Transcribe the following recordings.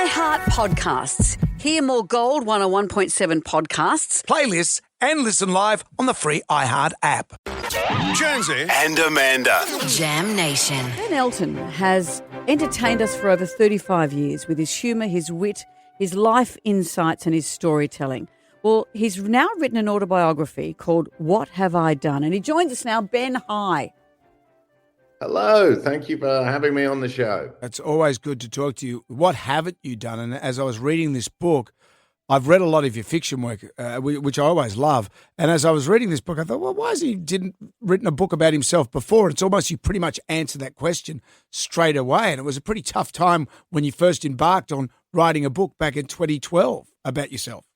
iHeart Podcasts. Hear more Gold 101.7 podcasts, playlists, and listen live on the free iHeart app. Jonesy and Amanda. Jam Nation. Ben Elton has entertained us for over 35 years with his humour, his wit, his life insights and his storytelling. Well, he's now written an autobiography called What Have I Done? And he joins us now. Ben, hi. Hello. Thank you for having me on the show. It's always good to talk to you. What haven't you done? And as I was reading this book, I've read a lot of your fiction work, which I always love. And as I was reading this book, I thought, well, why has he written a book about himself before? And it's almost you pretty much answered that question straight away. And it was a pretty tough time when you first embarked on writing a book back in 2012 about yourself.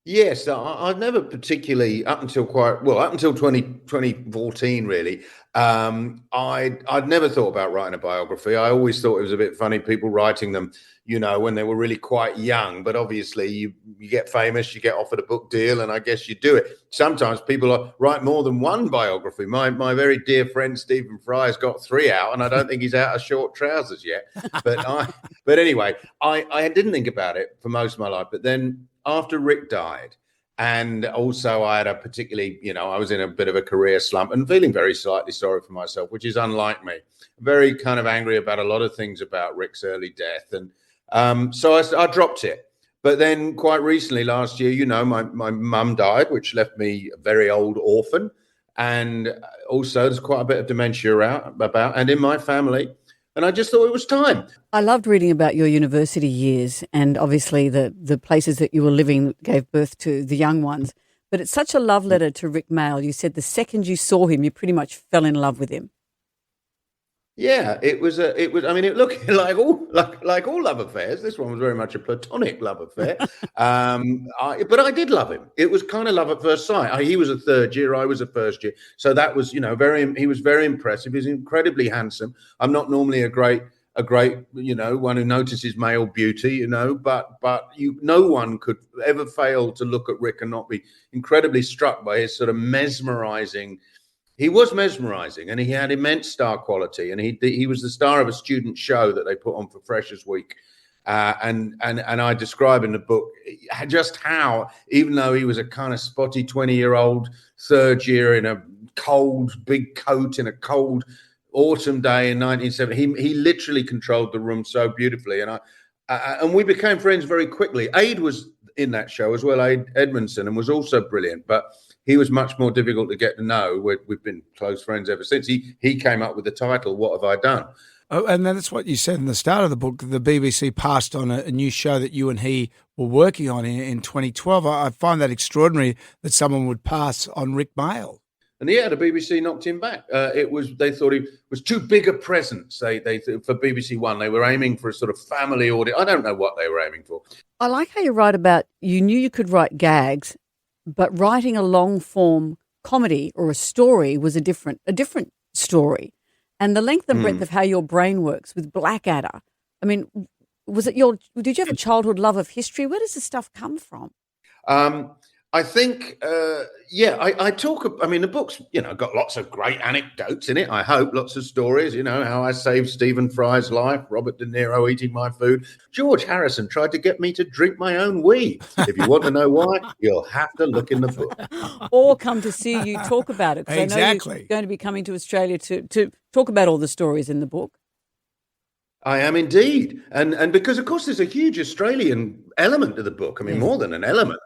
Yes, I've never particularly, up until 2014, really, I'd never thought about writing a biography. I always thought it was a bit funny, people writing them, when they were really quite young. But obviously, you get famous, you get offered a book deal, and I guess you do it. Sometimes people write more than one biography. My very dear friend Stephen Fry has got 3 out, and I don't think he's out of short trousers yet. But anyway, I didn't think about it for most of my life. But then after Rick died, and also I had a particularly, I was in a bit of a career slump and feeling very slightly sorry for myself, which is unlike me. Very kind of angry about a lot of things about Rick's early death. And so I dropped it. But then quite recently, last year, my mum died, which left me a very old orphan. And also there's quite a bit of dementia about and in my family. And I just thought it was time. I loved reading about your university years and obviously the places that you were living gave birth to the young ones. But it's such a love letter to Rick Mayall. You said the second you saw him, you pretty much fell in love with him. Yeah, it looked like all love affairs. This one was very much a platonic love affair. But I did love him. It was kind of love at first sight. He was a third year, I was a first year. So that was, he was very impressive. He was incredibly handsome. I'm not normally a great, one who notices male beauty, but no one could ever fail to look at Rick and not be incredibly struck by his sort of mesmerizing. He was mesmerizing, and he had immense star quality, and he was the star of a student show that they put on for Freshers Week, and I describe in the book just how, even though he was a kind of spotty 20-year-old third year in a cold big coat in a cold autumn day in 1970, he literally controlled the room so beautifully, and we became friends very quickly. Aid was in that show as well, Aid Edmondson, and was also brilliant, but he was much more difficult to get to know. We've been close friends ever since. He came up with the title, What Have I Done? Oh, and that's what you said in the start of the book. The BBC passed on a new show that you and he were working on in 2012. I find that extraordinary that someone would pass on Rick Mayall. And yeah, the BBC knocked him back. They thought he was too big a presence. They for BBC One, they were aiming for a sort of family audience. I don't know what they were aiming for. I like how you write about you knew you could write gags, but writing a long form comedy or a story was a different story. And the length and breadth of how your brain works with Blackadder. I mean, did you have a childhood love of history? Where does this stuff come from? I think, I talk, the book's, got lots of great anecdotes in it, I hope, lots of stories, how I saved Stephen Fry's life, Robert De Niro eating my food. George Harrison tried to get me to drink my own wee. If you want to know why, you'll have to look in the book. Or come to see you talk about it. Exactly. I know you're going to be coming to Australia to talk about all the stories in the book. I am indeed. And because, of course, there's a huge Australian element to the book. More than an element.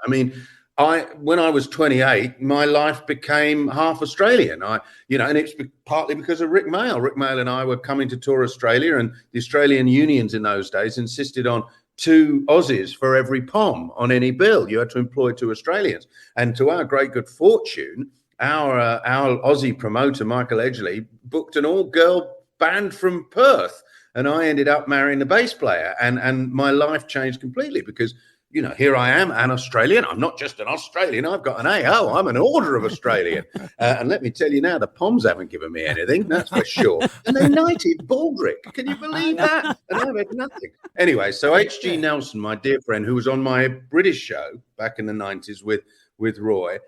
When I was 28, my life became half Australian. And it's partly because of Rick Mayall. Rick Mayall and I were coming to tour Australia, and the Australian unions in those days insisted on 2 Aussies for every POM on any bill. You had to employ 2 Australians. And to our great good fortune, our Aussie promoter, Michael Edgley, booked an all-girl band from Perth. And I ended up marrying the bass player. And my life changed completely because here I am, an Australian. I'm not just an Australian. I've got an AO. I'm an Order of Australian. And let me tell you now, the Poms haven't given me anything, that's for sure. And they knighted Baldrick. Can you believe that? And I've had nothing. Anyway, so H.G. Nelson, my dear friend, who was on my British show back in the 90s with Roy,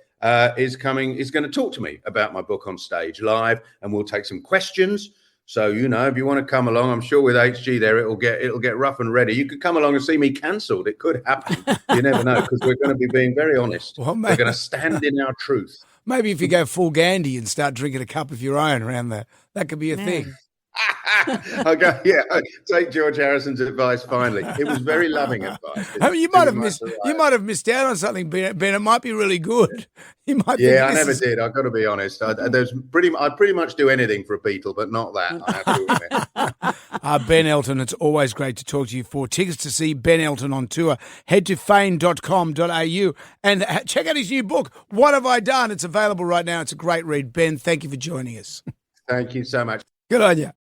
is going to talk to me about my book on stage live, and we'll take some questions. So, you know, if you want to come along, I'm sure with HG there, it'll get rough and ready. You could come along and see me cancelled. It could happen. You never know, because we're going to be being very honest. Well, we're going to stand in our truth. Maybe if you go full Gandhi and start drinking a cup of your own around there, that could be a thing. I go, yeah. Take George Harrison's advice. Finally, it was very loving advice. I mean, you might have missed out on something, Ben. It might be really good. You might. Yeah, I never did. I've got to be honest. I'd pretty much do anything for a Beatle, but not that. I have to admit. Ben Elton, it's always great to talk to you. For tickets to see Ben Elton on tour, head to fane.com.au and check out his new book, What Have I Done? It's available right now. It's a great read. Ben, thank you for joining us. Thank you so much. Good on you.